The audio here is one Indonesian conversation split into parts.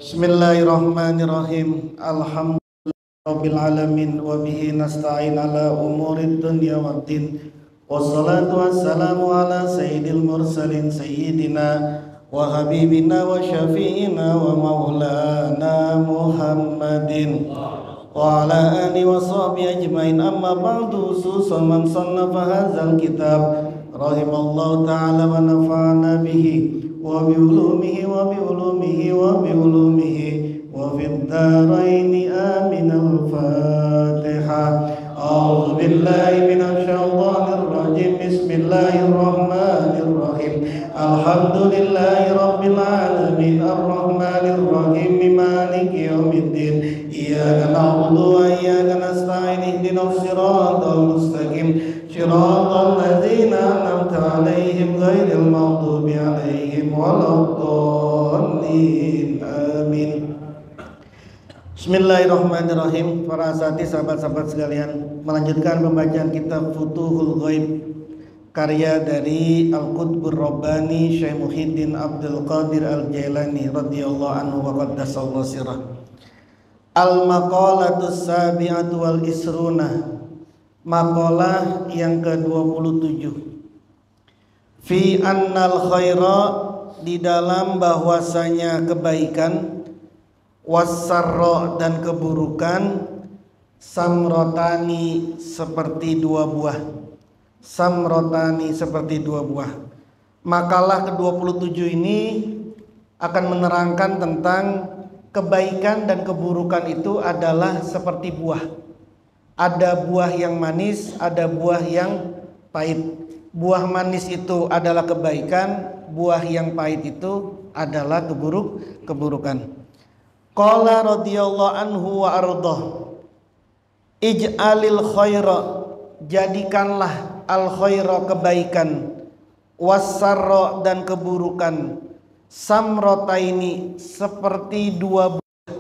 Bismillahirrahmanirrahim. Alhamdulillahirabbil alamin wa bihi nasta'in ala umurid dunya waddin. Wassalatu wassalamu ala sayyidil mursalin sayyidina wa habibina wa syafi'ina wa maulana Muhammadin wa ala alihi wa sahbihi ajmain. Amma ba'du, khususan man sannafa hadzal kitab rahimallahu ta'ala wa nafa'ana bihi wa bi ulumihi wa bi ulumihi wa bi ulumihi wa fid dharaini amin. Al-Fatihah. A'udzu billahi minasy syaithanir rajim. Bismillahirrahmanirrahim. Alhamdulillahi rabbil alamin arrahmanir rahim maliki yaumiddin. Iyyaka na'budu wa iyyaka nasta'in ihdinas siratal mustaqim siratal ladzina an'amta 'alaihim ghairil maghdubi 'alaihim waladdallin. Amin. Bismillahirrahmanirrahim. Para asatidz, sahabat-sahabat sekalian, melanjutkan pembacaan kitab Futuhul Ghaib karya dari Al-Qutbur Rabbani Syekh Muhyiddin Abdul Qadir Al-Jailani radhiyallahu anhu wa qaddasallahu sirrah. Al-maqalatus sabi'atu wal isruna. Maqalah yang ke-27. Fi annal khaira, di dalam bahwasanya kebaikan, wassarra, dan keburukan, samrotani, seperti dua buah. Samrotani, seperti dua buah. Makalah ke-27 ini akan menerangkan tentang kebaikan dan keburukan itu adalah seperti buah. Ada buah yang manis, ada buah yang pahit. Buah manis itu adalah kebaikan, buah yang pahit itu adalah keburukan. Qala radhiyallahu anhu wa ardhah, ij'alil khaira, jadikanlah al khaira, kebaikan, wassarra, dan keburukan, samrotaini, seperti dua buah,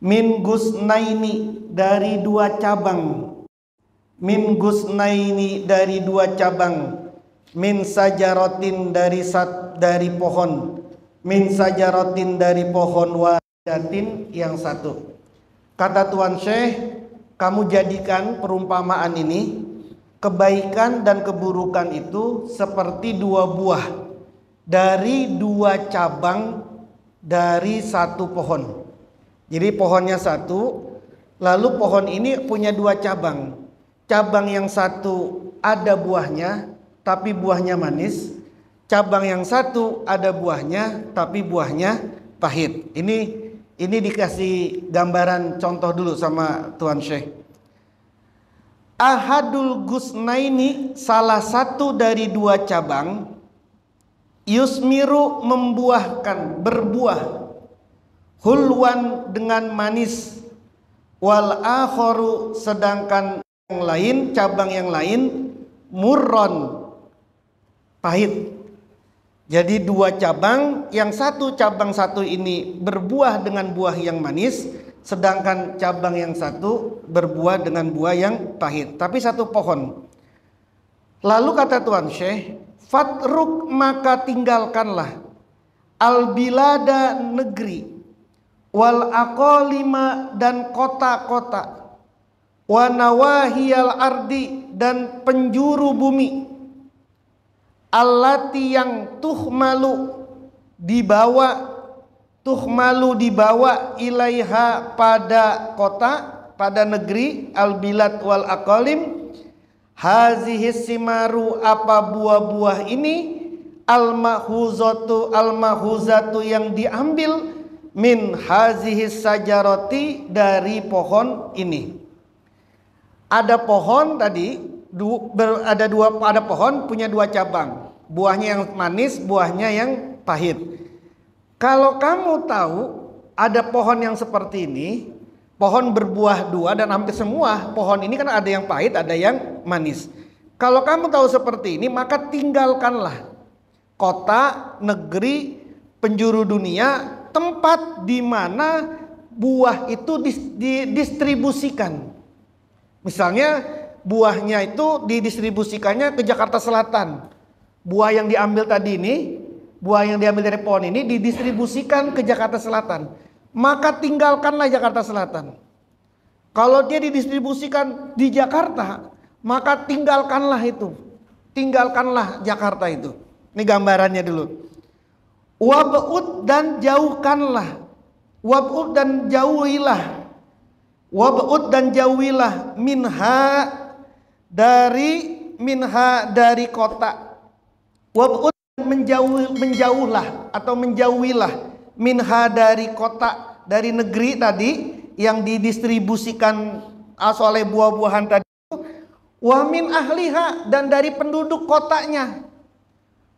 min gusnaini, dari dua cabang, min gusnaini, dari dua cabang, min sajaratin, dari pohon, min sajaratin, dari pohon, wahidatin, yang satu. Kata Tuan Syekh, kamu jadikan perumpamaan ini, kebaikan dan keburukan itu seperti dua buah dari dua cabang dari satu pohon. Jadi pohonnya satu, lalu pohon ini punya dua cabang. Cabang yang satu ada buahnya, tapi buahnya manis. Cabang yang satu ada buahnya, tapi buahnya pahit. Ini dikasih gambaran contoh dulu sama Tuan Syekh. Ahadul gusnaini, salah satu dari dua cabang, yusmiru, membuahkan, berbuah, hulwan, dengan manis, wal akharu, sedangkan yang lain, cabang yang lain, murron, pahit. Jadi dua cabang, yang satu cabang satu ini berbuah dengan buah yang manis, sedangkan cabang yang satu berbuah dengan buah yang pahit, tapi satu pohon. Lalu kata Tuan Syekh, fatruk, maka tinggalkanlah, al bilada, negeri, wal aqalima, dan kota-kota, wa nawahiyal ardi, dan penjuru bumi, allati, yang tuhmalu, dibawa, ilaiha, pada kota, pada negeri, al bilad wal aqalim, hazihis simaru, apa buah-buah ini, al mahuzatu, yang diambil, min hazihis sajaroti, dari pohon ini. Ada pohon tadi, ada pohon punya dua cabang, buahnya yang manis, buahnya yang pahit. Kalau kamu tahu ada pohon yang seperti ini, pohon berbuah dua, dan hampir semua pohon ini kan ada yang pahit, ada yang manis. Kalau kamu tahu seperti ini, maka tinggalkanlah kota, negeri, penjuru dunia, tempat di mana buah itu didistribusikan. Misalnya buahnya itu didistribusikannya ke Jakarta Selatan. Buah yang diambil tadi ini buah yang diambil dari pohon ini didistribusikan ke Jakarta Selatan, maka tinggalkanlah Jakarta Selatan. Kalau dia didistribusikan di Jakarta, maka tinggalkanlah itu. Tinggalkanlah Jakarta itu. Ini gambarannya dulu. Wab'ud dan jauhkanlah. Wab'ud dan jauhilah. Wab'ud dan jauhilah dari kota. Wab'ud menjauhlah atau menjauhilah minha dari kota, dari negeri tadi yang didistribusikan oleh buah-buahan tadi. Wa min ahliha, dan dari penduduk kotanya.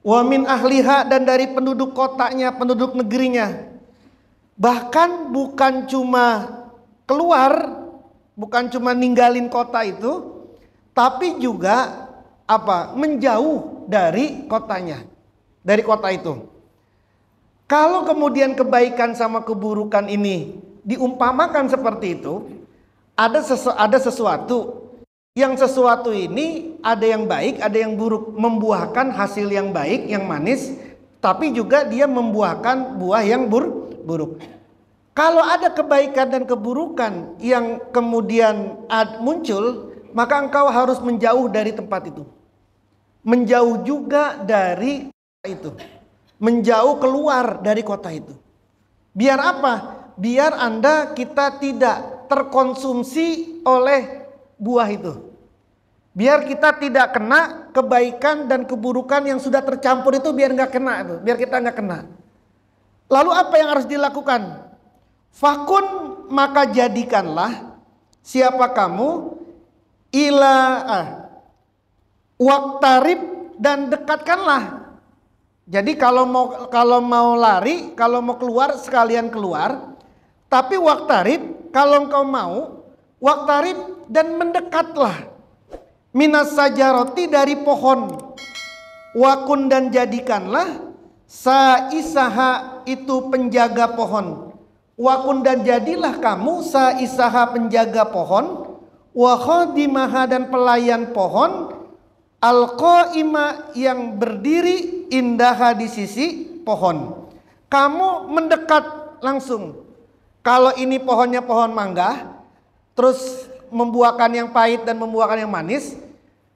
Wa min ahliha, dan dari penduduk kotanya, penduduk negerinya. Bahkan bukan cuma keluar, bukan cuma ninggalin kota itu, tapi juga menjauh dari kotanya, dari kota itu. Kalau kemudian kebaikan sama keburukan ini diumpamakan seperti itu, ada sesuatu. Yang sesuatu ini ada yang baik, ada yang buruk, membuahkan hasil yang baik, yang manis, tapi juga dia membuahkan buah yang buruk. Kalau ada kebaikan dan keburukan yang kemudian muncul, maka engkau harus menjauh dari tempat itu. Menjauh juga dari kota itu. Menjauh keluar dari kota itu. Biar apa? Biar kita tidak terkonsumsi oleh buah itu. Biar kita tidak kena kebaikan dan keburukan yang sudah tercampur itu, biar nggak kena itu, biar kita nggak kena. Lalu apa yang harus dilakukan? Fakun, maka jadikanlah siapa kamu waktarib, dan dekatkanlah. Jadi kalau mau lari, kalau mau keluar sekalian keluar. Tapi waktarib, kalau engkau mau waktarib, dan mendekatlah. Minas sajaroti, dari pohon. Wakun, dan jadikanlah saisaha, itu penjaga pohon. Wakun, dan jadilah kamu saisaha, penjaga pohon. Wa khadimaha, dan pelayan pohon. Al-qaima, yang berdiri indaha, di sisi pohon. Kamu mendekat langsung. Kalau ini pohonnya pohon mangga, terus membuahkan yang pahit dan membuahkan yang manis,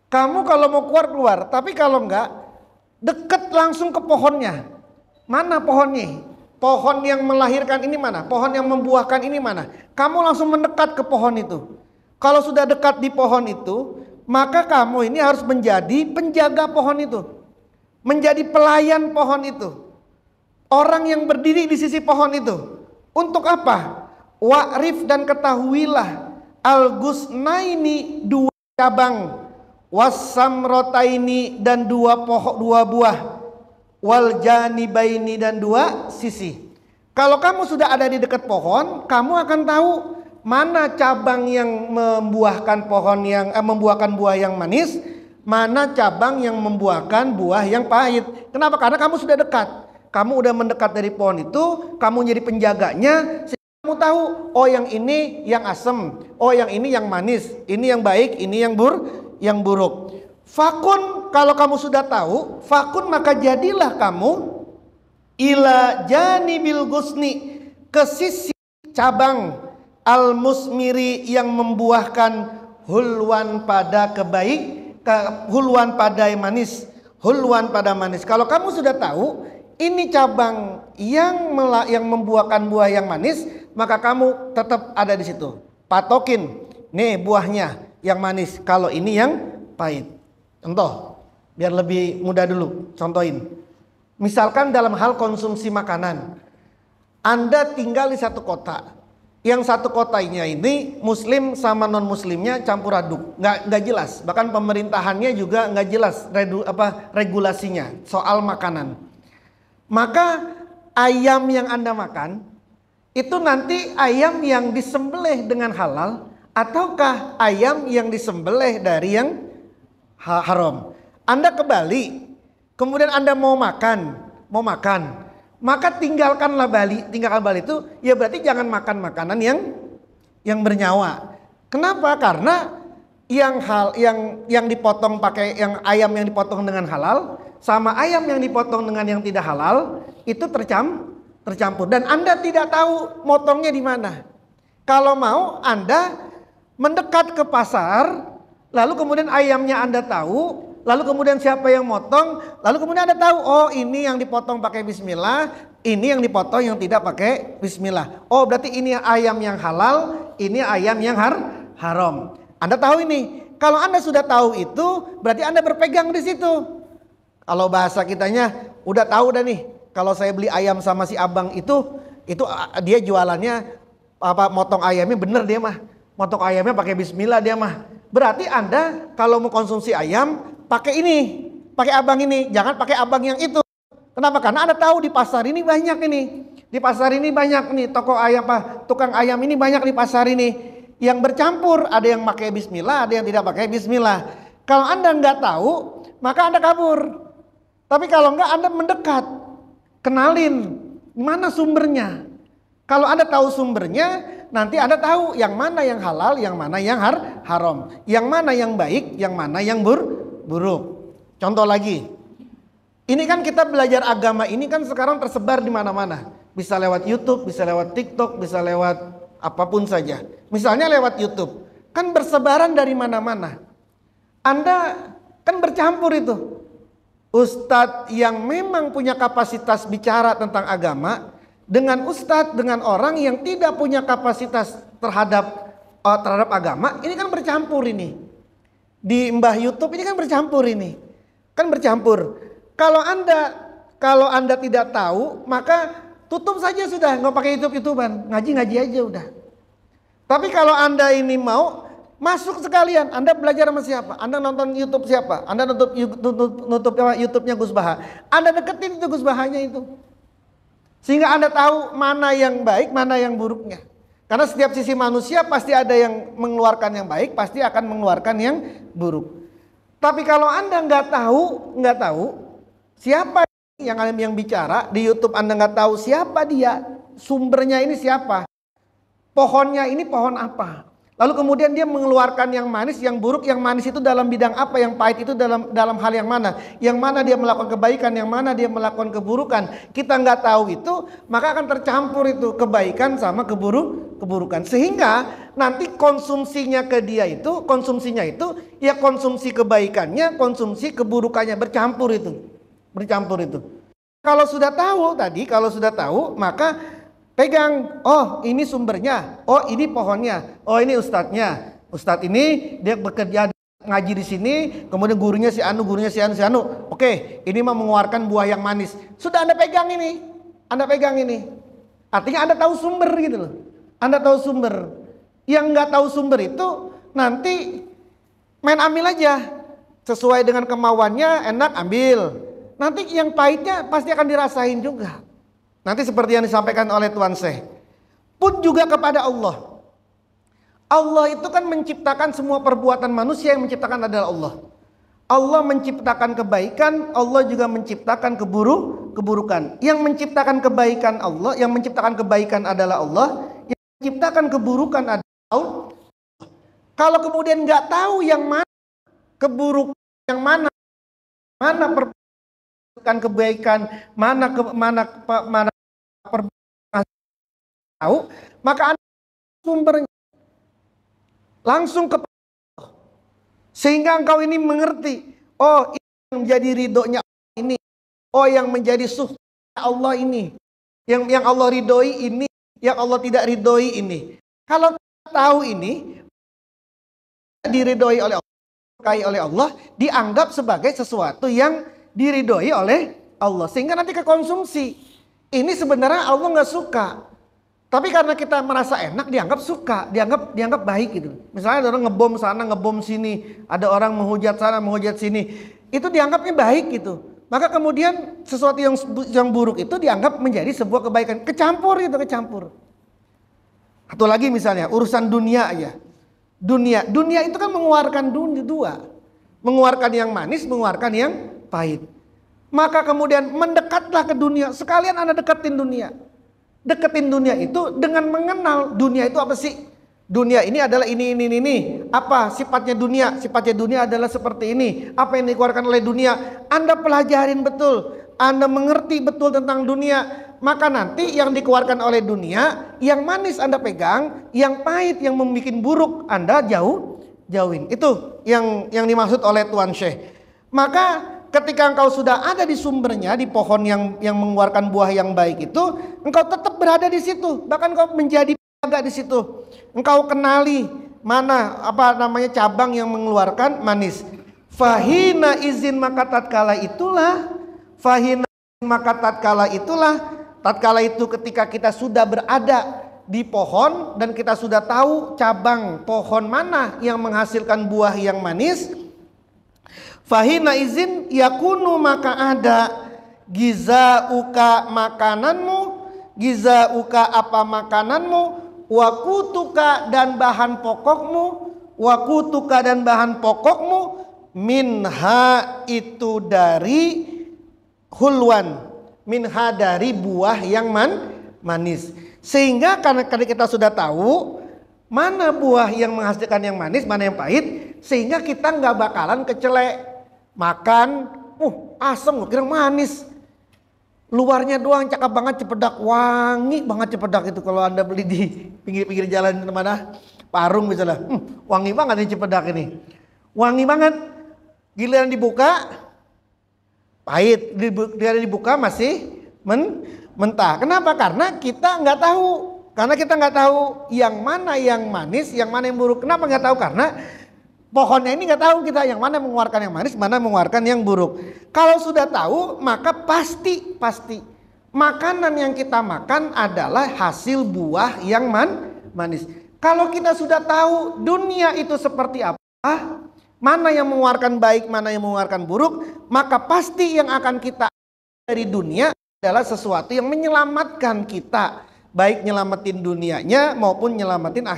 kamu kalau mau keluar, tapi kalau enggak, deket langsung ke pohonnya. Mana pohonnya? Pohon yang melahirkan ini mana? Pohon yang membuahkan ini mana? Kamu langsung mendekat ke pohon itu. Kalau sudah dekat di pohon itu, maka kamu ini harus menjadi penjaga pohon itu, menjadi pelayan pohon itu, orang yang berdiri di sisi pohon itu. Untuk apa? Wa'rif, dan ketahuilah al-gusnaini, dua cabang, wasamrotaini, dan dua buah, wal janibaini, dan dua sisi. Kalau kamu sudah ada di dekat pohon, kamu akan tahu mana cabang yang membuahkan membuahkan buah yang manis, mana cabang yang membuahkan buah yang pahit. Kenapa? Karena kamu sudah dekat. Kamu udah mendekat dari pohon itu, kamu jadi penjaganya. Kamu tahu, oh yang ini yang asem, oh yang ini yang manis, ini yang baik, ini yang buruk. Fakun, kalau kamu sudah tahu, fakun, maka jadilah kamu ila janibil gusni, ke sisi cabang, al musmiri, yang membuahkan hulwan pada hulwan pada manis, hulwan pada manis. Kalau kamu sudah tahu ini cabang yang membuahkan buah yang manis, maka kamu tetap ada di situ. Patokin, nih buahnya yang manis, kalau ini yang pahit. Contoh, biar lebih mudah dulu, contohin. Misalkan dalam hal konsumsi makanan, Anda tinggal di satu kota. Yang satu kotanya ini muslim sama non muslimnya campur aduk, nggak jelas. Bahkan pemerintahannya juga nggak jelas regulasinya soal makanan. Maka ayam yang Anda makan itu nanti ayam yang disembelih dengan halal, ataukah ayam yang disembelih dari yang haram. Anda ke Bali, kemudian Anda mau makan, maka tinggalkan Bali itu, ya berarti jangan makan makanan yang bernyawa. Kenapa? Karena yang dipotong pakai yang ayam yang dipotong dengan halal sama ayam yang dipotong dengan yang tidak halal itu tercampur dan Anda tidak tahu motongnya di mana. Kalau mau Anda mendekat ke pasar, lalu kemudian ayamnya Anda tahu, lalu kemudian siapa yang motong, lalu kemudian Anda tahu, oh ini yang dipotong pakai bismillah, ini yang dipotong yang tidak pakai bismillah. Oh berarti ini ayam yang halal, ini ayam yang haram. Anda tahu ini. Kalau Anda sudah tahu itu, berarti Anda berpegang di situ. Kalau bahasa kitanya udah tahu dah nih. Kalau saya beli ayam sama si abang itu dia jualannya motong ayamnya bener dia mah. Motong ayamnya pakai bismillah dia mah. Berarti Anda kalau mau konsumsi ayam pakai ini, pakai abang ini, jangan pakai abang yang itu. Kenapa? Karena Anda tahu di pasar ini banyak ini. Di pasar ini banyak nih toko ayam tukang ayam ini banyak di pasar ini. Yang bercampur, ada yang pakai bismillah, ada yang tidak pakai bismillah. Kalau Anda nggak tahu, maka Anda kabur. Tapi kalau nggak, Anda mendekat, kenalin mana sumbernya. Kalau Anda tahu sumbernya, nanti Anda tahu yang mana yang halal, yang mana yang haram, yang mana yang baik, yang mana yang buruk. Contoh lagi, ini kan kita belajar agama ini kan sekarang tersebar di mana-mana. Bisa lewat YouTube, bisa lewat TikTok, bisa lewat apapun saja. Misalnya lewat YouTube, kan bersebaran dari mana-mana. Anda kan bercampur itu. Ustadz yang memang punya kapasitas bicara tentang agama dengan ustadz dengan orang yang tidak punya kapasitas terhadap agama, ini kan bercampur ini. Di Mbah YouTube ini kan bercampur ini. Kan bercampur. Kalau Anda tidak tahu, maka tutup saja sudah, nggak pakai YouTube-YouTuban, ngaji aja udah. Tapi kalau Anda ini mau masuk sekalian, Anda belajar sama siapa? Anda nonton YouTube siapa? Anda nutup YouTube-nya Gus Baha. Anda deketin itu Gus Bahanya itu. Sehingga Anda tahu mana yang baik, mana yang buruknya. Karena setiap sisi manusia pasti ada yang mengeluarkan yang baik, pasti akan mengeluarkan yang buruk. Tapi kalau Anda nggak tahu siapa yang bicara di YouTube, Anda nggak tahu siapa dia, sumbernya ini siapa, pohonnya ini pohon apa, lalu kemudian dia mengeluarkan yang manis, yang buruk, yang manis itu dalam bidang apa, yang pahit itu dalam hal yang mana dia melakukan kebaikan, yang mana dia melakukan keburukan, kita nggak tahu itu, maka akan tercampur itu kebaikan sama keburukan, sehingga nanti konsumsinya itu ya konsumsi kebaikannya, konsumsi keburukannya bercampur itu. Kalau sudah tahu maka pegang, oh ini sumbernya, oh ini pohonnya, oh ini ustadznya. Ustadz ini dia bekerja ngaji di sini, kemudian gurunya si anu. Oke, ini mah mengeluarkan buah yang manis. Sudah Anda pegang ini. Artinya Anda tahu sumber gitu loh. Anda tahu sumber. Yang nggak tahu sumber itu nanti main ambil aja. Sesuai dengan kemauannya, enak ambil. Nanti yang pahitnya pasti akan dirasain juga. Nanti seperti yang disampaikan oleh Tuan Syekh. Pun juga kepada Allah. Allah itu kan menciptakan semua perbuatan manusia, yang menciptakan adalah Allah. Allah menciptakan kebaikan, Allah juga menciptakan keburukan. Yang menciptakan kebaikan Allah, yang menciptakan kebaikan adalah Allah, yang menciptakan keburukan adalah Allah. Kalau kemudian nggak tahu yang mana keburukan, yang mana kebaikan, mana perbuatan tahu, maka Anda sumbernya langsung ke sehingga engkau ini mengerti, oh ini yang menjadi ridhonya Allah ini, oh yang menjadi suhnya Allah ini, yang Allah ridhoi ini, yang Allah tidak ridhoi ini. Kalau tahu ini diridhoi oleh Allah, disukai oleh Allah, dianggap sebagai sesuatu yang diridhoi oleh Allah, sehingga nanti kekonsumsi. Ini sebenarnya Allah nggak suka, tapi karena kita merasa enak dianggap suka, dianggap baik gitu. Misalnya ada orang ngebom sana, ngebom sini, ada orang menghujat sana, menghujat sini, itu dianggapnya baik gitu. Maka kemudian sesuatu yang buruk itu dianggap menjadi sebuah kebaikan, kecampur. Atau lagi misalnya urusan dunia aja. Dunia itu kan mengeluarkan dua, mengeluarkan yang manis, mengeluarkan yang pahit. Maka kemudian mendekatlah ke dunia, sekalian Anda deketin dunia. Deketin dunia itu dengan mengenal dunia itu apa sih? Dunia ini adalah ini. Apa sifatnya dunia? Sifatnya dunia adalah seperti ini. Apa yang dikeluarkan oleh dunia? Anda pelajarin betul. Anda mengerti betul tentang dunia. Maka nanti yang dikeluarkan oleh dunia, yang manis Anda pegang, yang pahit, yang membuat buruk Anda jauhin. Itu yang dimaksud oleh Tuan Syekh. Maka ketika engkau sudah ada di sumbernya, di pohon yang mengeluarkan buah yang baik itu, engkau tetap berada di situ. Bahkan engkau menjadi agak di situ. Engkau kenali mana cabang yang mengeluarkan manis. Fahina izin maka tatkala itulah tatkala itu ketika kita sudah berada di pohon dan kita sudah tahu cabang pohon mana yang menghasilkan buah yang manis. Fahina izin yakunu maka ada gizauka makananmu, gizauka apa makananmu, wakutuka dan bahan pokokmu, minha itu dari hulwan, minha dari buah yang manis. Sehingga karena kita sudah tahu mana buah yang menghasilkan yang manis, mana yang pahit, sehingga kita nggak bakalan kecelek makan, asam kira manis. Luarnya doang cakep banget cepedak, wangi banget cepedak itu kalau Anda beli di pinggir-pinggir jalan mana Parung misalnya. Wangi banget nih cepedak ini. Wangi banget. Giliran dibuka pahit, giliran dibuka masih mentah. Kenapa? Karena kita nggak tahu. Karena kita nggak tahu yang mana yang manis, yang mana yang buruk. Kenapa nggak tahu? Karena pohonnya ini nggak tahu kita yang mana mengeluarkan yang manis, mana mengeluarkan yang buruk. Kalau sudah tahu, maka pasti makanan yang kita makan adalah hasil buah yang manis. Kalau kita sudah tahu dunia itu seperti apa, mana yang mengeluarkan baik, mana yang mengeluarkan buruk, maka pasti yang akan kita dari dunia adalah sesuatu yang menyelamatkan kita, baik nyelamatin dunianya maupun nyelamatin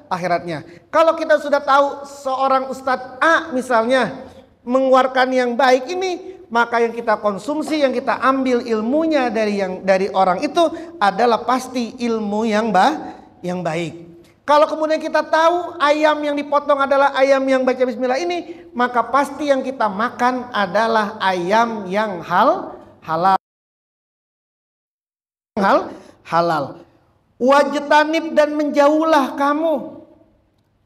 akhiratnya. Kalau kita sudah tahu seorang Ustadz A misalnya mengeluarkan yang baik ini, maka yang kita konsumsi, yang kita ambil ilmunya dari orang itu adalah pasti ilmu yang baik. Kalau kemudian kita tahu ayam yang dipotong adalah ayam yang baca bismillah ini, maka pasti yang kita makan adalah ayam yang halal. Wajtanib dan menjauhlah kamu,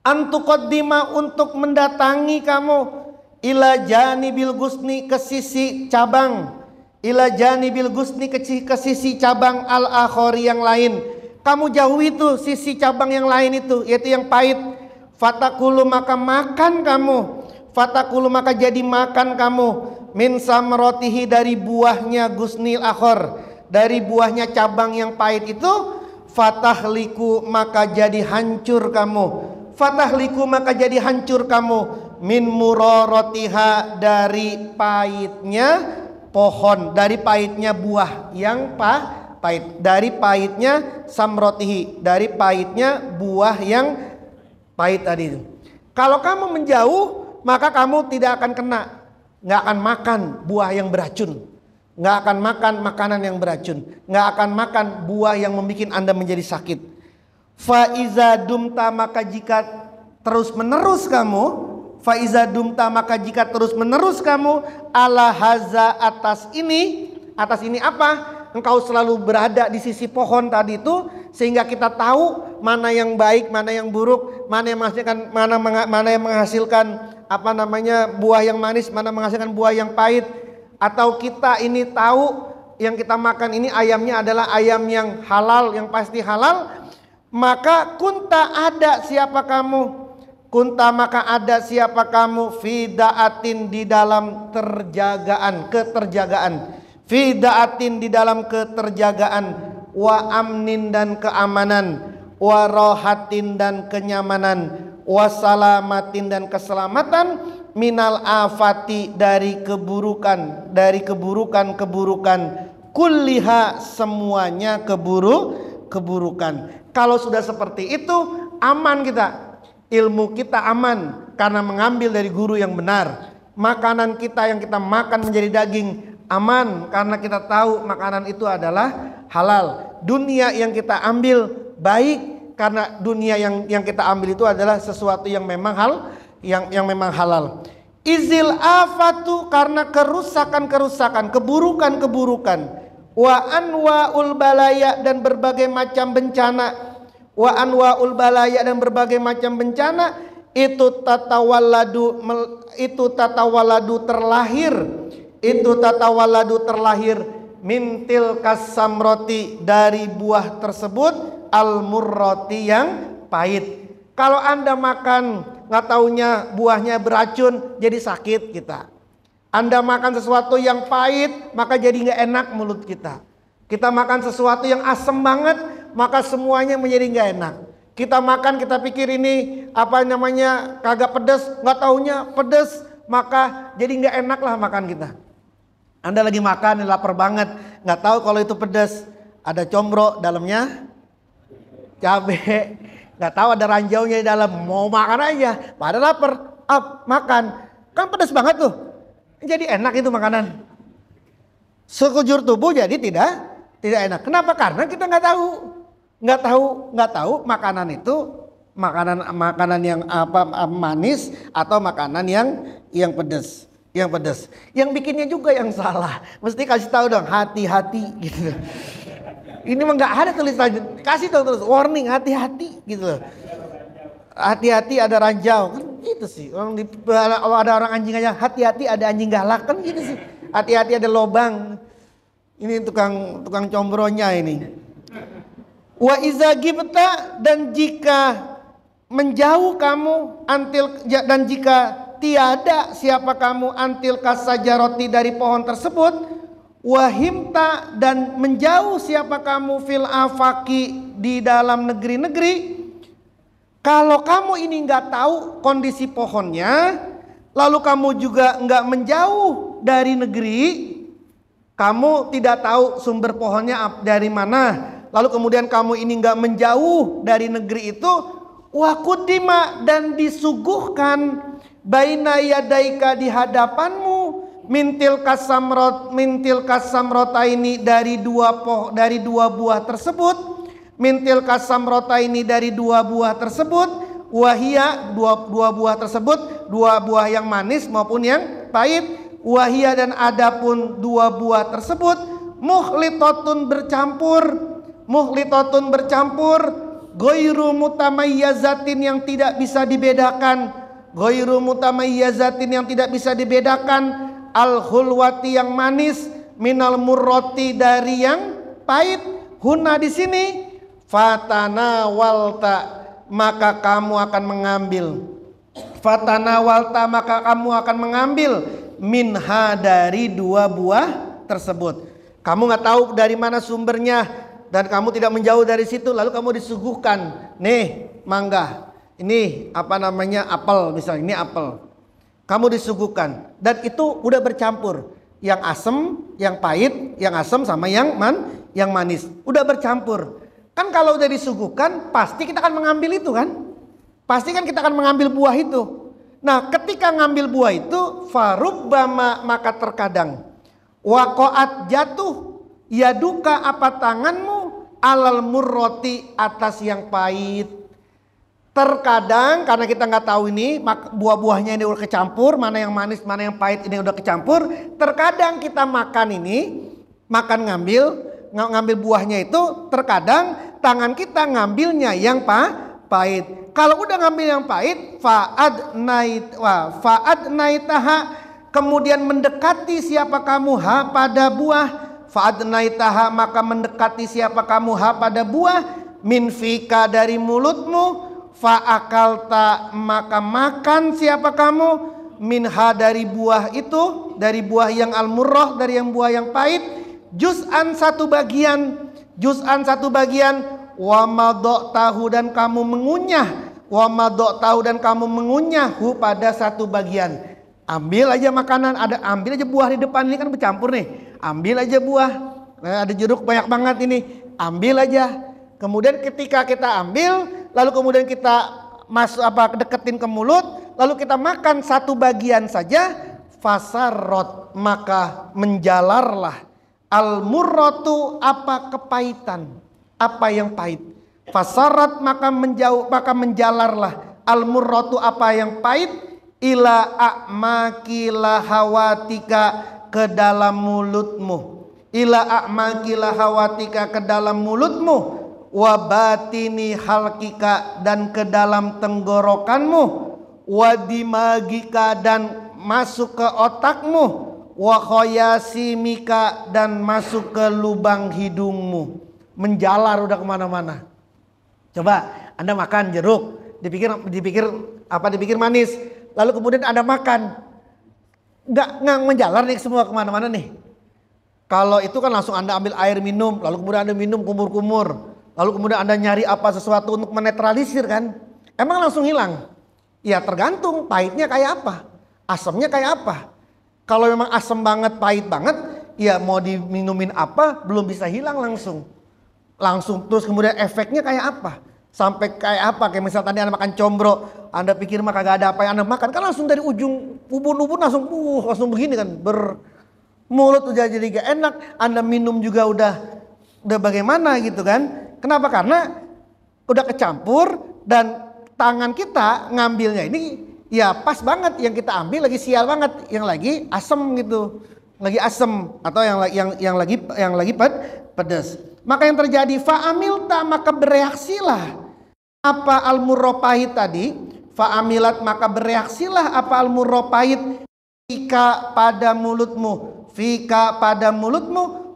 antuqaddima untuk mendatangi kamu, ila janibil gusni ke sisi cabang, ila janibil gusni ke sisi cabang al-akhari yang lain. Kamu jauhi itu sisi cabang yang lain itu, yaitu yang pahit. Fatakulu maka makan kamu, fatakulu maka jadi makan kamu, min samrotihi dari buahnya gusnil akhor, dari buahnya cabang yang pahit itu. Fatahliku maka jadi hancur kamu, fatahliku maka jadi hancur kamu, min murorotiha dari pahitnya pohon, dari pahitnya buah yang pahit, dari pahitnya samrotihi, dari pahitnya buah yang pahit tadi itu. Kalau kamu menjauh, maka kamu tidak akan kena, nggak akan makan buah yang beracun, nggak akan makan makanan yang beracun, nggak akan makan buah yang membuat Anda menjadi sakit. Faiza dumta maka jika terus menerus kamu, faiza dumta maka jika terus menerus kamu, ala haza atas ini apa? Engkau selalu berada di sisi pohon tadi itu, sehingga kita tahu mana yang baik, mana yang buruk, mana yang menghasilkan buah yang manis, mana menghasilkan buah yang pahit. Atau kita ini tahu yang kita makan ini ayamnya adalah ayam yang halal, yang pasti halal, maka kunta ada siapa kamu, kunta maka ada siapa kamu, fidaatin di dalam keterjagaan, fidaatin di dalam keterjagaan, wa amnin dan keamanan, wa rohatin dan kenyamanan, wa salamatin dan keselamatan, minal afati dari keburukan, kulliha semuanya keburukan. Kalau sudah seperti itu aman kita, ilmu kita aman karena mengambil dari guru yang benar. Makanan kita yang kita makan menjadi daging aman karena kita tahu makanan itu adalah halal. Dunia yang kita ambil baik karena dunia yang kita ambil itu adalah sesuatu yang memang yang memang halal. Izil afatu, karena kerusakan-kerusakan, keburukan-keburukan. Wa anwaul balaya, dan berbagai macam bencana. Wa anwaul balaya, dan berbagai macam bencana. Itu tatawaladu terlahir mintil kasamroti, dari buah tersebut, al murroti, yang pahit. Kalau Anda makan nggak taunya buahnya beracun, jadi sakit kita. Anda makan sesuatu yang pahit, maka jadi nggak enak mulut kita. Kita makan sesuatu yang asam banget, maka semuanya menjadi nggak enak. Kita makan, kita pikir ini apa namanya kagak pedes, nggak taunya pedes, maka jadi nggak enak lah makan kita. Anda lagi makan, lapar banget, nggak tahu kalau itu pedes. Ada combro dalamnya cabe, nggak tahu ada ranjaunya di dalam, mau makan aja, pada lapar, makan, kan pedas banget tuh, jadi enak itu makanan. Sekujur tubuh jadi tidak enak. Kenapa? Karena kita nggak tahu makanan itu makanan yang apa, manis atau makanan yang pedas. Yang bikinnya juga yang salah. Mesti kasih tahu dong, hati-hati gitu. Ini mah nggak ada tulisan, kasih tahu terus warning, hati-hati gitu. Hati-hati ada ranjau, kan gitu sih. Kalau ada orang anjing aja, hati-hati ada anjing galak, kan gitu sih. Hati-hati ada lobang. Ini tukang combronya ini. Wa iza gibta, dan jika menjauh kamu dan jika tiada siapa kamu antil kasajaroti, dari pohon tersebut. Wahimta, dan menjauh siapa kamu fil afaki, di dalam negeri-negeri. Kalau kamu ini nggak tahu kondisi pohonnya, lalu kamu juga nggak menjauh dari negeri, kamu tidak tahu sumber pohonnya dari mana, lalu kemudian kamu ini nggak menjauh dari negeri itu, wakudima, dan disuguhkan baina yadaika, di hadapanmu, mintil kasamrota ini, dari dua buah tersebut, mintil kasamrota ini, dari dua buah tersebut, wahia, dua buah tersebut, dua buah yang manis maupun yang pahit, wahia, dan adapun dua buah tersebut, mukhlitatun bercampur, ghairu mutamayyazatin, yang tidak bisa dibedakan, al-hulwati, yang manis, minal murroti, dari yang pahit. Huna, di sini, fatanawalta, maka kamu akan mengambil, minha, dari dua buah tersebut. Kamu nggak tahu dari mana sumbernya, dan kamu tidak menjauh dari situ, lalu kamu disuguhkan, nih mangga, ini apa namanya, apel misalnya, ini apel. Kamu disuguhkan, dan itu udah bercampur, yang asam, yang pahit, yang asam sama yang manis, udah bercampur. Kan kalau udah disuguhkan, pasti kita akan mengambil itu kan? Pasti kan kita akan mengambil buah itu. Nah, ketika ngambil buah itu, farubbama, maka terkadang, waqa'at, jatuh, yaduka, apa tanganmu, alal murroti, atas yang pahit. Terkadang karena kita nggak tahu ini buah-buahnya ini udah kecampur, mana yang manis mana yang pahit, ini udah kecampur. Terkadang kita ngambil buahnya itu, terkadang tangan kita ngambilnya yang pahit. Kalau udah ngambil yang pahit, fa'adnaitaha, kemudian mendekati siapa kamu pada buah, fa'adnaitaha, maka mendekati siapa kamu pada buah, min fika, dari mulutmu, fa'akalta, maka makan siapa kamu, minha, dari buah itu, dari buah yang al-murrah, dari yang buah yang pahit, juz'an, satu bagian, wa madoktahu, dan kamu mengunyah, pada satu bagian. Ambil aja makanan, ambil aja buah di depan ini kan bercampur nih, ambil aja buah, ada jeruk banyak banget ini, ambil aja. Kemudian ketika kita ambil, lalu kemudian kita deketin ke mulut, lalu kita makan satu bagian saja, fasarrot, maka menjalarlah, al murratu, kepahitan, apa yang pahit. Fasarat maka menjalarlah al-murratu apa yang pahit ila a'maki lahawatika ke dalam mulutmu, ila a'maki lahawatika ke dalam mulutmu, wa batini halkika dan ke dalam tenggorokanmu, wa dimagika dan masuk ke otakmu, wa khoyasimika dan masuk ke lubang hidungmu. Menjalar udah kemana-mana. Coba Anda makan jeruk, dipikir manis, lalu kemudian Anda makan, nggak menjalar nih semua kemana-mana nih. Kalau itu kan langsung Anda ambil air minum, lalu kemudian Anda minum kumur-kumur, lalu kemudian Anda nyari apa sesuatu untuk menetralisir kan, emang langsung hilang? Ya tergantung pahitnya kayak apa, asamnya kayak apa. Kalau memang asam banget, pahit banget, ya mau diminumin apa belum bisa hilang langsung. Terus kemudian efeknya kayak apa? Sampai kayak apa? Kayak misal tadi Anda makan combro, Anda pikir mah kagak ada apa yang Anda makan, kan langsung dari ujung ubun-ubun langsung begini kan, mulut udah jadi gak enak. Anda minum juga udah bagaimana gitu kan? Kenapa? Karena udah kecampur dan tangan kita ngambilnya ini ya pas banget, yang kita ambil lagi sial banget, yang lagi asem gitu, lagi asem atau yang lagi pedas. Maka yang terjadi fa'amilta maka bereaksilah apa al-murropahit tadi, fa'amilat maka bereaksilah apa al-murropahit fika pada mulutmu,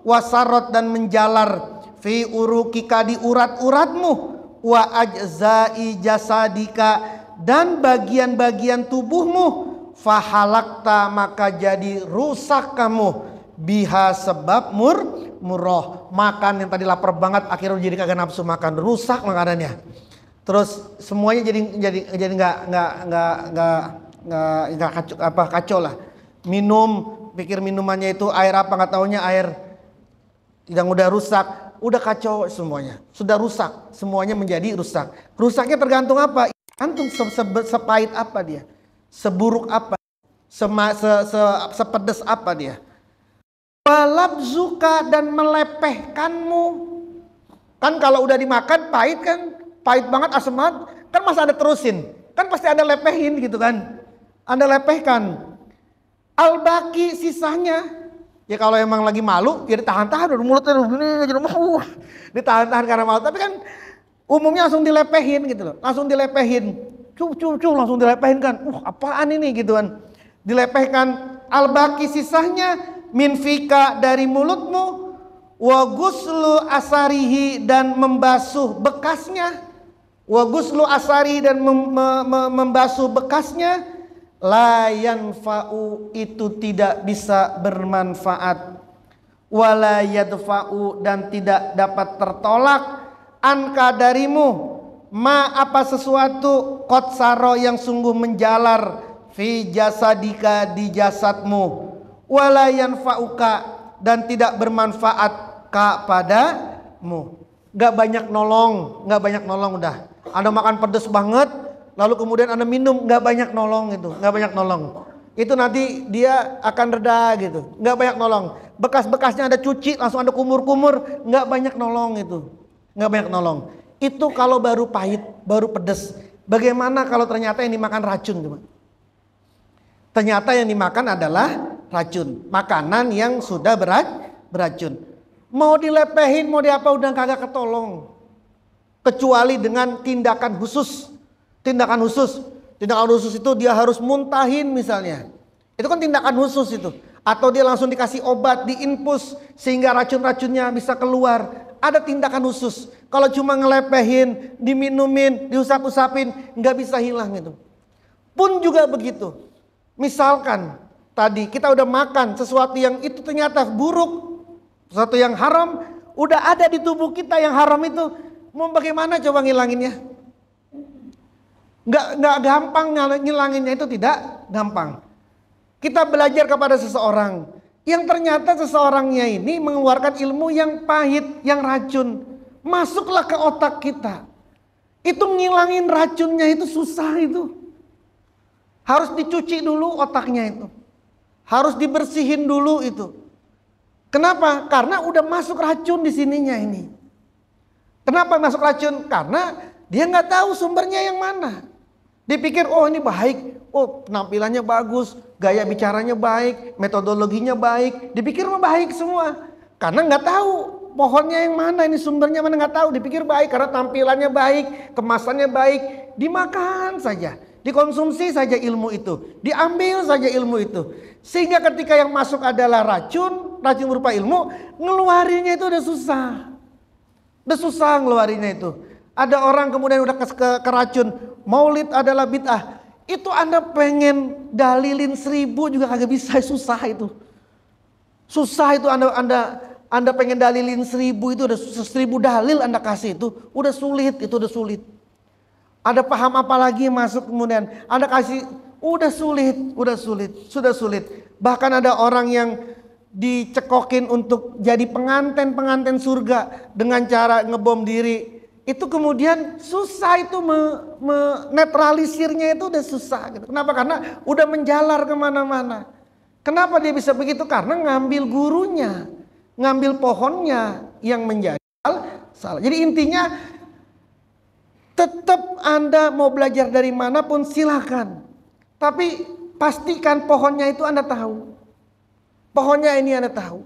wasarot dan menjalar fi urukika di urat-uratmu, wa ajza'i jasadika dan bagian-bagian tubuhmu, fahalakta maka jadi rusak kamu, biha sebab murroh, makan yang tadi lapar banget akhirnya jadi kagak nafsu makan, rusak makanannya. Terus semuanya jadi nggak kacau lah. Pikir minumannya itu air apa, nggak taunya air yang udah rusak, udah kacau semuanya, sudah rusak, semuanya menjadi rusak. Rusaknya tergantung apa? Tergantung sepahit apa dia, seburuk apa, sepedes apa dia. Walabzuka dan melepehkanmu. Kan kalau udah dimakan pahit kan, pahit banget, asam banget, kan masa ada terusin, kan pasti ada lepehin gitu kan, Anda lepehkan. Albaki sisanya, ya kalau emang lagi malu ya ditahan-tahan, mulutnya ditahan-tahan karena malu, tapi kan umumnya langsung dilepehin gitu loh, langsung dilepehin, langsung dilepehin kan, apaan ini gitu kan, dilepehkan. Albaki sisanya min fika dari mulutmu, wa guslu asarihi dan membasuh bekasnya, wa guslu asari dan membasuh bekasnya, la yanfa'u itu tidak bisa bermanfaat, wala yadfa'u dan tidak dapat tertolak, anka darimu, ma apa sesuatu kotsaro yang sungguh menjalar, fi jasadika di jasadmu, wala yanfa'uka dan tidak bermanfaat ka padamu. Gak banyak nolong udah. Anda makan pedas banget, lalu kemudian Anda minum, gak banyak nolong itu, gak banyak nolong. Itu nanti dia akan reda gitu, gak banyak nolong. Bekas-bekasnya Anda cuci, langsung Anda kumur-kumur, gak banyak nolong itu, gak banyak nolong. Itu kalau baru pahit, baru pedas. Bagaimana kalau ternyata yang dimakan racun coba? Ternyata yang dimakan adalah racun, makanan yang sudah beracun. Mau dilepehin, mau diapa udah kagak ketolong, kecuali dengan tindakan khusus. Tindakan khusus itu dia harus muntahin misalnya, itu kan tindakan khusus itu. Atau dia langsung dikasih obat, diinfus sehingga racun-racunnya bisa keluar. Ada tindakan khusus. Kalau cuma ngelepehin, diminumin, diusap-usapin, nggak bisa hilang itu. Pun juga begitu. Misalkan tadi kita udah makan sesuatu yang itu ternyata buruk, sesuatu yang haram, udah ada di tubuh kita yang haram itu, mau bagaimana coba ngilanginnya? Nggak gampang ngilanginnya, itu tidak gampang. Kita belajar kepada seseorang yang ternyata seseorangnya ini mengeluarkan ilmu yang pahit, yang racun, masuklah ke otak kita. Itu ngilangin racunnya itu susah itu. Harus dicuci dulu otaknya itu. Harus dibersihin dulu itu. Kenapa? Karena udah masuk racun di sininya ini. Kenapa masuk racun? Karena dia nggak tahu sumbernya yang mana. Dipikir, oh ini baik, oh penampilannya bagus, gaya bicaranya baik, metodologinya baik. Dipikir mah baik semua. Karena nggak tahu pohonnya yang mana, ini sumbernya mana, nggak tahu. Dipikir baik karena tampilannya baik, kemasannya baik. Dimakan saja, dikonsumsi saja ilmu itu, diambil saja ilmu itu. Sehingga ketika yang masuk adalah racun berupa ilmu, ngeluarinnya itu udah susah. Udah susah ngeluarinnya itu. Ada orang kemudian udah ke racun, maulid adalah bid'ah. Itu Anda pengen dalilin 1000 juga kagak bisa, susah itu. Susah itu Anda pengen dalilin 1000 itu udah 1000 dalil Anda kasih itu udah sulit, itu udah sulit. Ada paham apa lagi masuk kemudian Anda kasih, udah sulit. Bahkan ada orang yang dicekokin untuk jadi pengantin surga dengan cara ngebom diri. Itu kemudian susah itu menetralisirnya itu udah susah gitu. Kenapa? Karena udah menjalar kemana-mana. Kenapa dia bisa begitu? Karena ngambil gurunya, ngambil pohonnya yang menjadi salah. Jadi intinya tetap Anda mau belajar dari manapun silahkan. Tapi pastikan pohonnya itu Anda tahu. Pohonnya ini Anda tahu.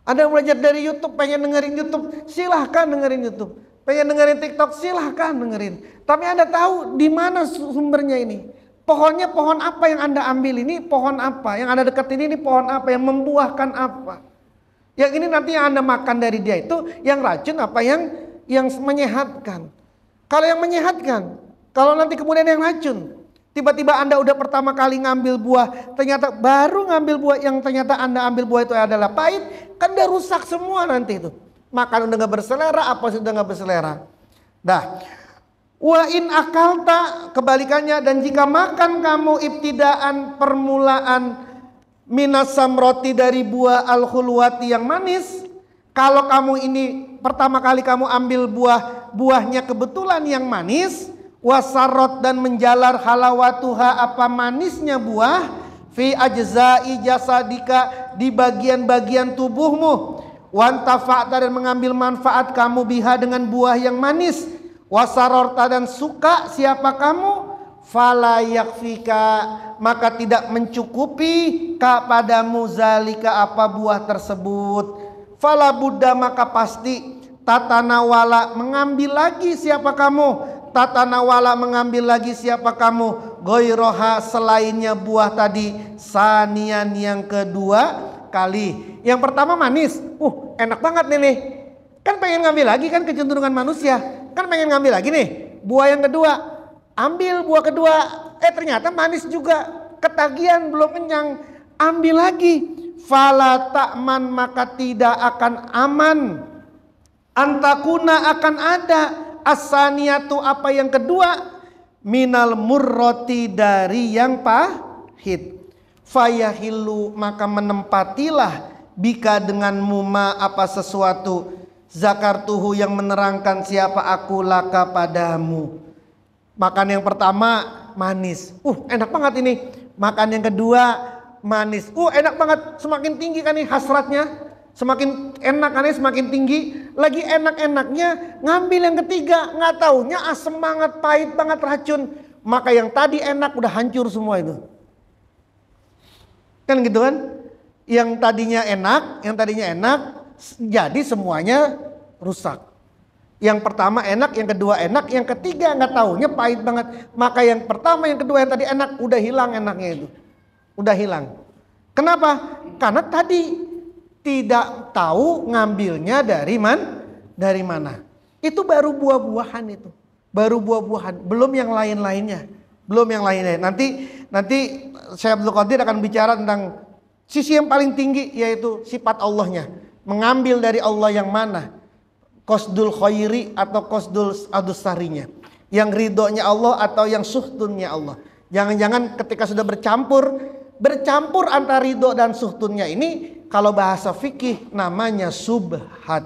Anda belajar dari YouTube, pengen dengerin YouTube, silahkan dengerin YouTube. Pengen dengerin TikTok, silahkan dengerin. Tapi Anda tahu di mana sumbernya ini. Pohonnya pohon apa yang Anda ambil ini, pohon apa. Yang Anda deketin ini pohon apa, yang membuahkan apa. Yang ini nanti yang Anda makan dari dia itu, yang racun apa, yang menyehatkan. Kalau yang menyehatkan, kalau nanti kemudian yang racun. Tiba-tiba Anda udah pertama kali ngambil buah, ternyata baru ngambil buah yang ternyata Anda ambil buah itu adalah pahit, kan udah rusak semua nanti itu. Makan udah gak berselera, apa sudah gak berselera. Dah. Wa in akalta, kebalikannya, dan jika makan kamu ibtidaan permulaan minas samroti dari buah al-khulwati yang manis, kalau kamu ini pertama kali kamu ambil buahnya kebetulan yang manis, wasarot dan menjalar halawatuha apa manisnya buah, fi ajza'i jasadika di bagian-bagian tubuhmu, wantafa'ta dan mengambil manfaat kamu biha dengan buah yang manis, wasarorta dan suka siapa kamu, fala yakfika maka tidak mencukupi kepadamu zalika apa buah tersebut, fala buddha maka pasti tatanawala mengambil lagi siapa kamu, tatanawala mengambil lagi siapa kamu, goiroha selainnya buah tadi, sanian yang kedua kali. Yang pertama manis, enak banget nih, kan pengen ngambil lagi, kan kecenderungan manusia, kan pengen ngambil lagi nih buah yang kedua. Ambil buah kedua, ternyata manis juga, ketagihan belum kenyang, ambil lagi. Fala ta'man maka tidak akan aman, antakuna akan ada asaniatu apa yang kedua, minal murroti dari yang pahit. Fayahilu maka menempatilah bika dengan muma apa sesuatu, zakartuhu yang menerangkan siapa aku laka padamu. Makan yang pertama manis, enak banget ini. Makan yang kedua manis, enak banget, semakin tinggi kan nih hasratnya, semakin enak kan nih, semakin tinggi. Lagi enak-enaknya ngambil yang ketiga, nggak taunya asem banget, pahit banget, racun. Maka yang tadi enak udah hancur semua itu. Kan gitu kan? Yang tadinya enak, jadi semuanya rusak. Yang pertama enak, yang kedua enak, yang ketiga nggak taunya pahit banget. Maka yang pertama, yang kedua, yang tadi enak udah hilang enaknya itu, udah hilang. Kenapa? Karena tadi tidak tahu ngambilnya dari mana. Itu baru buah-buahan itu, baru buah-buahan, belum yang lain-lainnya, Nanti Syekh Abdul Qadir akan bicara tentang sisi yang paling tinggi, yaitu sifat Allahnya. Mengambil dari Allah yang mana? Qasdul khairi atau qasdul adusarinya, yang ridhonya Allah atau yang suhtunnya Allah. Jangan-jangan ketika sudah bercampur antara ridho dan suhtunnya ini, kalau bahasa fikih namanya subhat.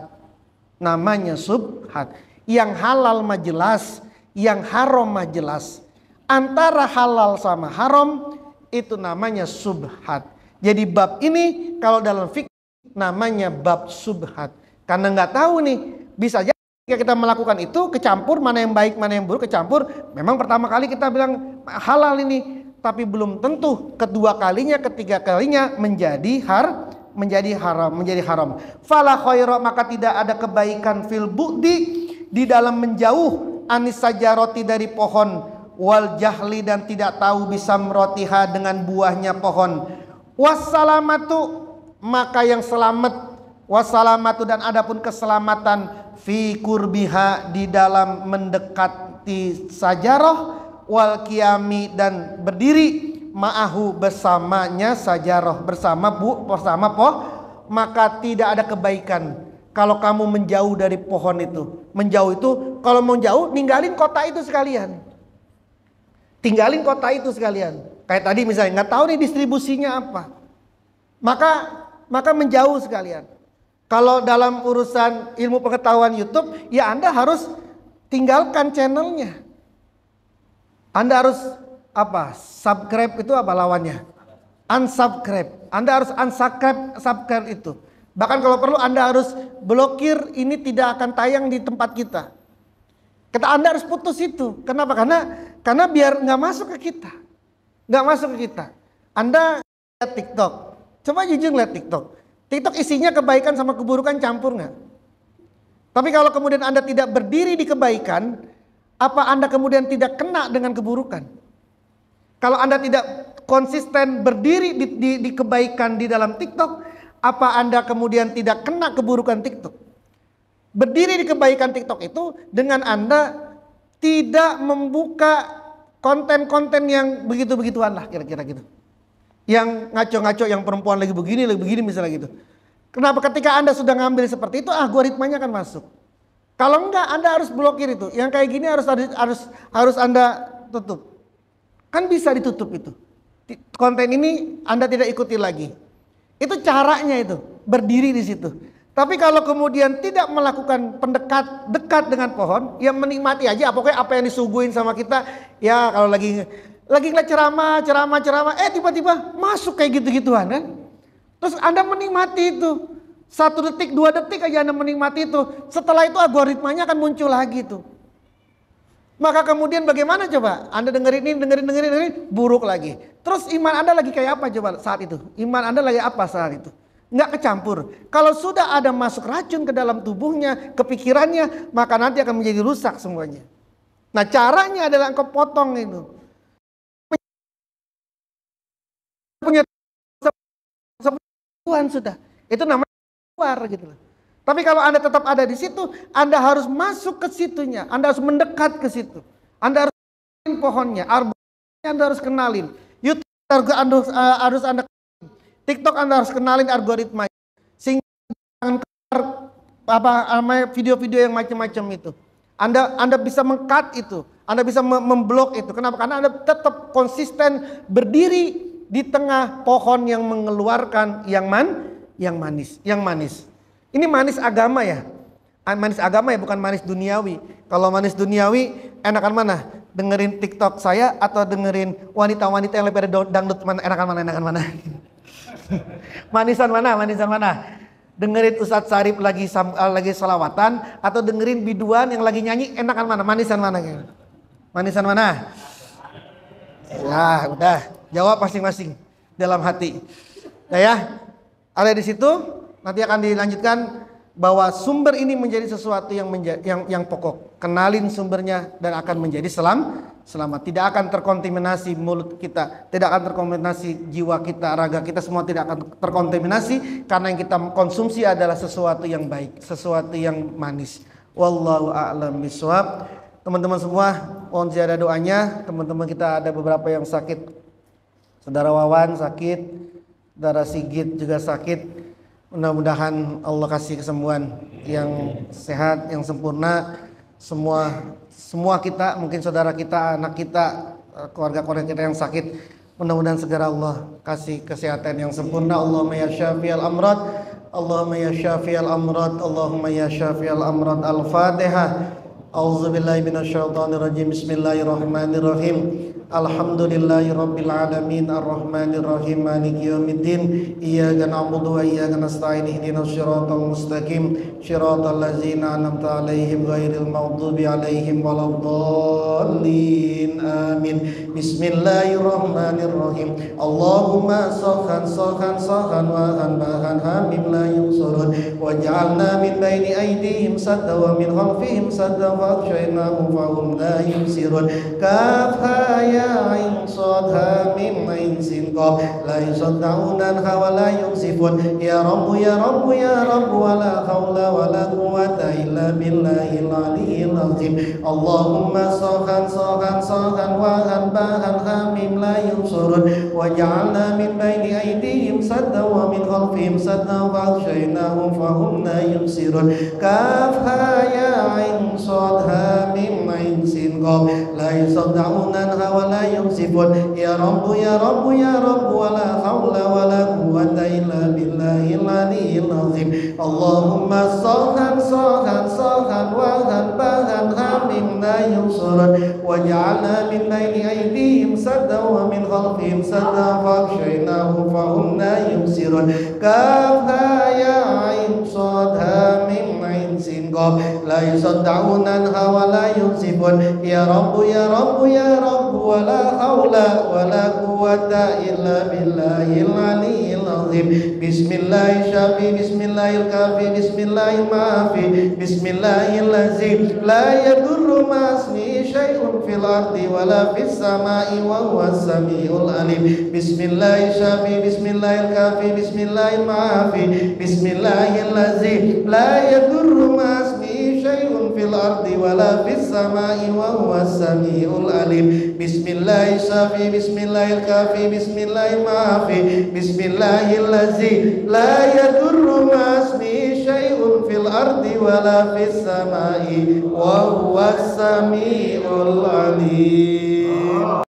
Yang halal mah jelas, yang haram mah jelas. Antara halal sama haram itu namanya subhat. Jadi bab ini kalau dalam fikih namanya bab subhat. Karena nggak tahu nih, bisa Ketika kita melakukan itu kecampur, mana yang baik mana yang buruk kecampur, memang pertama kali kita bilang halal ini, tapi belum tentu kedua kalinya, ketiga kalinya menjadi haram. Fala khaira, maka tidak ada kebaikan fil bu'di, di dalam menjauh, anis sajaroti, dari pohon, wal jahli, dan tidak tahu bisamrotiha, dengan buahnya pohon, wassalamatu, maka yang selamat, wassalamatu, dan adapun keselamatan, fi kurbiha, di dalam mendekati sajarah, wal qiyami, dan berdiri, ma'ahu, bersamanya sajarah, bersama maka tidak ada kebaikan kalau kamu menjauh dari pohon itu. Menjauh itu, kalau mau jauh, ninggalin kota itu sekalian. Tinggalin kota itu sekalian. Kayak tadi misalnya, nggak tahu nih distribusinya apa, maka menjauh sekalian. Kalau dalam urusan ilmu pengetahuan YouTube, ya Anda harus tinggalkan channelnya. Anda harus apa? Subscribe itu apa lawannya? Unsubscribe. Anda harus subscribe itu. Bahkan kalau perlu Anda harus blokir, ini tidak akan tayang di tempat kita. Anda harus putus itu. Kenapa? Karena biar nggak masuk ke kita. Nggak masuk ke kita. Anda lihat TikTok. Coba jujur lihat TikTok. TikTok isinya kebaikan sama keburukan campur nggak? Tapi kalau kemudian Anda tidak berdiri di kebaikan, apa Anda kemudian tidak kena dengan keburukan? Kalau Anda tidak konsisten berdiri di kebaikan di dalam TikTok, apa Anda kemudian tidak kena keburukan TikTok? Berdiri di kebaikan TikTok itu dengan Anda tidak membuka konten-konten yang begitu-begituan lah, kira-kira gitu. Yang ngaco-ngaco, yang perempuan lagi begini misalnya gitu. Kenapa? Ketika Anda sudah ngambil seperti itu, algoritmanya akan masuk. Kalau enggak, Anda harus blokir itu. Yang kayak gini harus Anda tutup. Kan bisa ditutup itu. Konten ini Anda tidak ikuti lagi. Itu caranya itu, berdiri di situ. Tapi kalau kemudian tidak melakukan dekat dengan pohon, ya menikmati aja pokoknya apa yang disuguhin sama kita. Ya kalau lagi ngeliat ceramah, tiba-tiba masuk kayak gitu-gituan kan. Terus Anda menikmati itu. 1 detik, 2 detik aja Anda menikmati itu. Setelah itu algoritmanya akan muncul lagi tuh. Maka kemudian bagaimana coba? Anda dengerin, buruk lagi. Terus iman Anda lagi kayak apa coba saat itu? Iman Anda lagi apa saat itu? Nggak kecampur. Kalau sudah ada masuk racun ke dalam tubuhnya, kepikirannya, maka nanti akan menjadi rusak semuanya. Nah caranya adalah engkau potong itu. Punya Tuhan sudah. Itu namanya keluar gitu loh. Tapi kalau Anda tetap ada di situ, Anda harus masuk ke situnya, Anda harus mendekat ke situ. Anda harus kenalin pohonnya, Anda harus kenalin. YouTube harus Anda kenalin. TikTok Anda harus kenalin algoritma. Sehingga jangan keluar video-video yang macam-macam itu. Anda bisa meng-cut itu, Anda bisa memblok itu. Kenapa? Karena Anda tetap konsisten berdiri di tengah pohon yang mengeluarkan yang manis. Ini manis agama ya. Manis agama ya, bukan manis duniawi. Kalau manis duniawi enakan mana? Dengerin TikTok saya atau dengerin wanita-wanita yang lebih dangdut, enakan mana? Manisan mana? Dengerin Ustadz Sarip lagi salawatan atau dengerin biduan yang lagi nyanyi, enakan mana? Manisan mana? Ya udah, jawab masing-masing dalam hati. Nah ya, ada di situ. Nanti akan dilanjutkan bahwa sumber ini menjadi sesuatu yang pokok. Kenalin sumbernya dan akan menjadi selamat. Tidak akan terkontaminasi mulut kita, tidak akan terkontaminasi jiwa kita, raga kita, semua tidak akan terkontaminasi karena yang kita konsumsi adalah sesuatu yang baik, sesuatu yang manis. Wallahu a'lam bishawab. Teman-teman semua, mohon ziarah doanya. Teman-teman kita ada beberapa yang sakit. Saudara Wawan sakit, Saudara Sigit juga sakit. Mudah-mudahan Allah kasih kesembuhan yang sehat, yang sempurna. Semua kita, mungkin saudara kita, anak kita, keluarga-keluarga kita yang sakit, mudah-mudahan segera Allah kasih kesehatan yang sempurna. Allahumma ya syafi'al amrad, Allahumma ya syafi'al amrad, Allahumma ya syafi'al amrad. Al-Fatihah. A'udzubillahi minasyaitonirrajim. Bismillahirrahmanirrahim. Alhamdulillahirabbil alamin arrahmanir rahim maliki yaumiddin iyyaka na'budu wa iyyaka nasta'in ihdinas siratal mustaqim siratal ladzina an'amta 'alaihim ghairil maghdubi 'alaihim waladdallin amin. Bismillahirrahmanirrahim. Allahumma sakhan sakhan sakhan wa bahan hamim la yusurun waj'alna min baini aydihim sadda wa min khalfihim sadda faghshaynahum fahum la yubsirun. Kaf ha ya ain sad ha mim ain sin qaf la yusaddauna wa la yusifun. Ya Rabb ya Rabb ya Rabb wa la haula wa la quwwata illa billahil aliyyil azim. Allahumma sakhan sakhan sakhan wa bahan hamim la yusurun waj'alna min baini aydihim sadda wa min khalfihim sadda faghshaynahum fahum la yubsirun. Kaf ha ya ain sad ha mim ain sin qaf la yusaddauna wa la yusifun. Ya Rabb ya Rabb ya Rabb wa la haula wa la quwwata illa billahil aliyyil azim. Allahumma sakhan sakhan sakhan wa bahan hamim la yusurun waj'alna min baini aydihim sadda wa min khalfihim sadda faghshaynahum fahum la yubsirun. Kaf ha ya ain sad ha mim ain sin qaf la yusaddauna wa la yusifun. Ya Rabb ya Rabb ya Rabb wa la haula wa la quwwata illa billahil aliyyil azim. Bismillahir syafi bismillahil kafi bismillahil maafi bismillahil ladzi la yadurru ma ismihi syai'un fil ardi wala fis samai wa huwas samiul alim. Bismillahir syafi bismillahil kafi bismillahil maafi bismillahil ladzi la yadurru ma ismihi syai'un fil ardi wala fis samai wa huwas samiul alim. Bismillahir syafi bismillahil kafi bismillahil maafi bismillahil ladzi la yadurru ma ismihi syai'un fil ardi wala fis samai wa huwas samiul alim.